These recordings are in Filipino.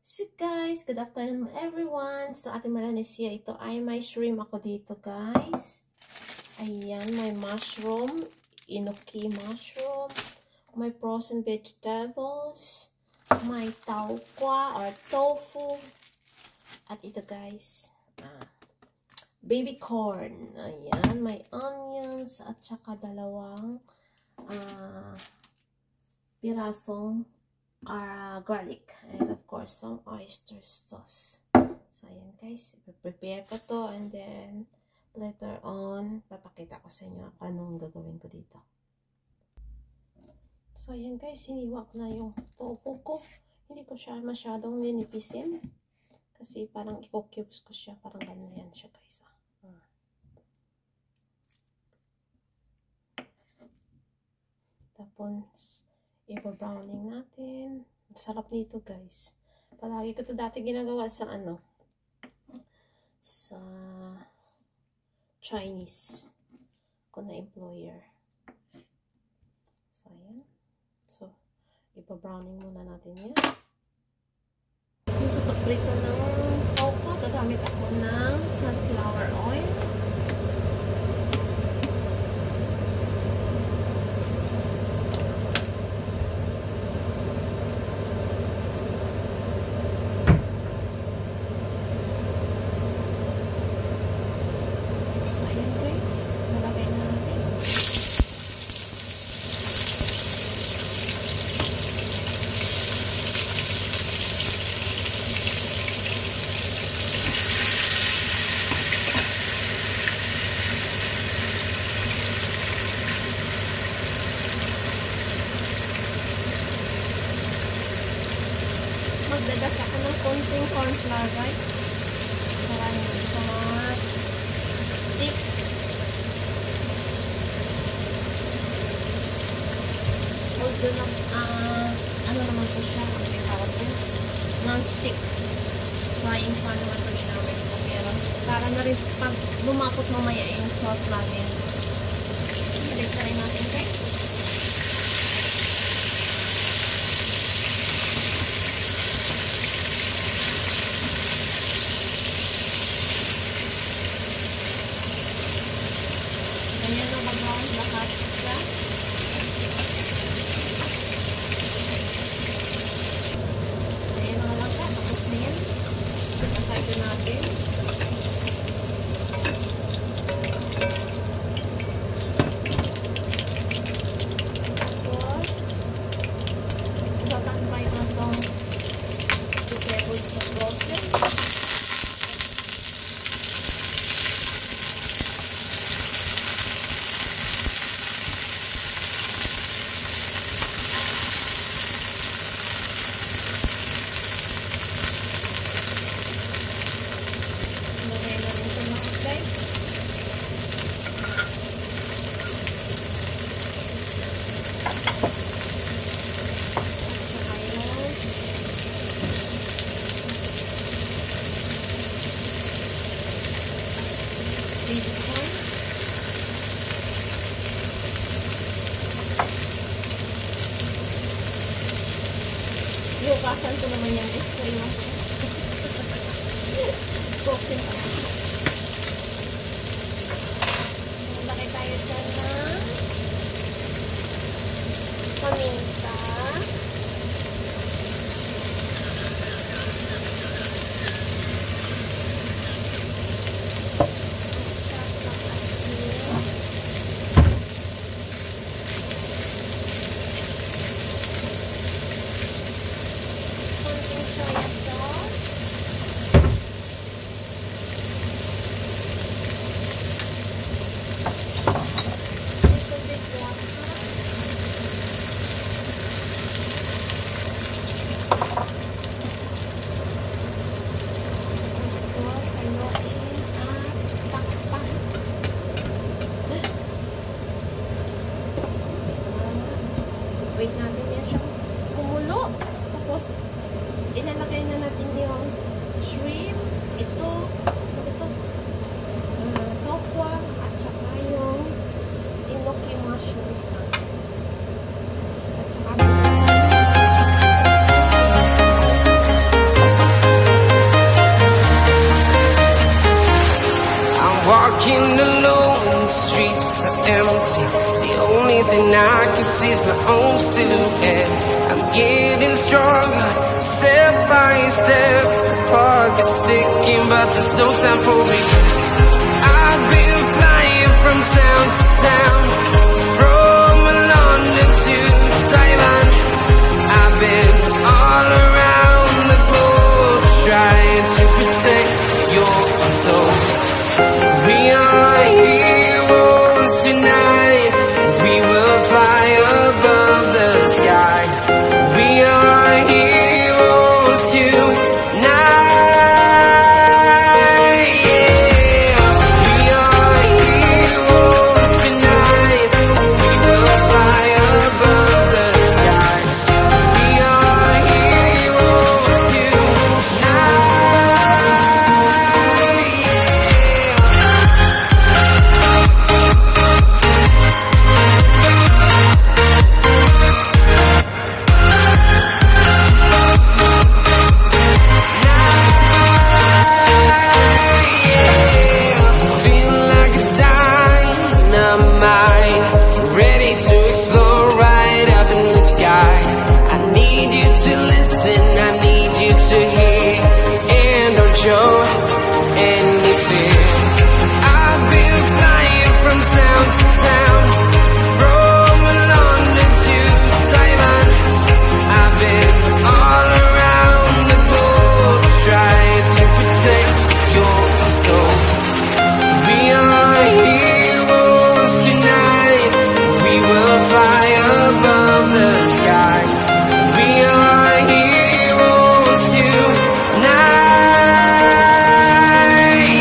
So guys, good afternoon everyone. So Ate Melanesia, ito ay may shrimp ako dito guys. Ayan, may mushroom, enoki mushroom, may frozen vegetables, may tauqua or tofu, at ito guys, baby corn. Ayan, may onions at saka dalawang pirasong garlic, and of course some oyster sauce. So ayan guys, prepare ko to, and then later on papakita ko sa inyo anong gagawin ko dito. So ayan guys, hiniwa ko na yung tofu ko. Hindi ko siya masyadong ninipisin kasi parang i-cubes ko siya, parang ganyan siya guys. Tapos ipa-browning natin. Sarap nito guys. Palagi ko to dati ginagawa sa sa Chinese ko na employer. So ayan. So ipa-browning muna natin yan. So sa pagprito ng tofu, gagamit ako ng sunflower oil. So, ayan guys, nalagay na natin. Magdagas ako ng konting cornflour guys. Para hindi siya stick. Although ano naman po siya, may tawag po, non-stick frying pan naman po ginamit ko, pero para na rin pag lumapot mamaya yung sauce natin. Balik na rin natin guys. Ganyan ang mag-brown lahat siya. So, yan ang lang siya. Tapos na yan. Aside natin. Tapos, itatambay na itong vegetables na frozen. Hukasan ko naman yung screen mo. Cooking pa. Lagay tayo dyan ng paminta. Wait natin yan siya kumulo. Tapos, ilalagay na natin yung shrimp. Ito, tauqua, at saka yung enoki mushrooms natin. At saka walking alone, the streets are empty. The only thing I can see is my own silhouette. I'm getting stronger, step by step. The clock is ticking, but there's no time for regrets. I've been flying from town to town, from London to Taiwan. I've been all around the globe, trying to protect your soul. We are heroes tonight. We will fly above the sky. We are heroes tonight. Yeah. We are heroes tonight. We will fly above the sky. We are heroes tonight. Feel like a dynamite, ready to explode right up in the sky. I need you to listen, I need you to hear, and don't show any fear. I've been flying from town to town, from London to Taiwan. I've been all around the globe, trying to protect your soul. We are heroes tonight. We will fly above the sky. We are heroes tonight.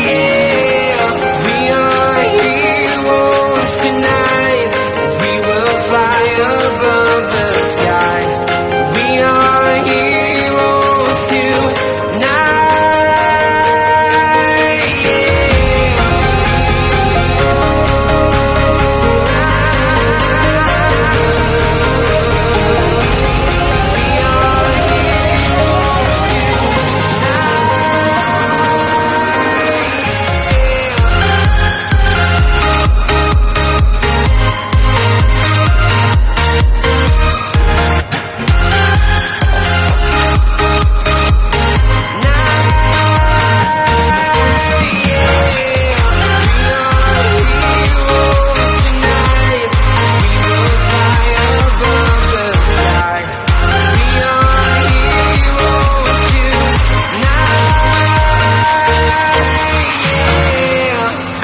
Yeah. We are heroes tonight. We will fly above the sky. We are heroes tonight.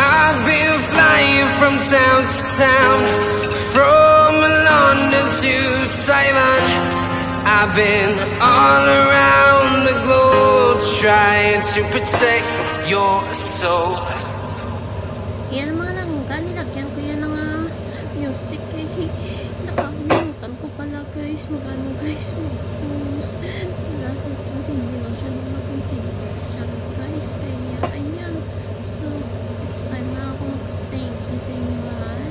I've been flying from town to town, from London to Taiwan. I've been all around the globe, trying to protect your soul. Yan ang mga langga, nilagyan ko yan ng music eh. Nakakalimutan ko pala guys, mag-post. Nasa hindi lang siya na mag-continue channel guys. Kaya ayan, so it's time na ako mag-thank you sa inyo lahat.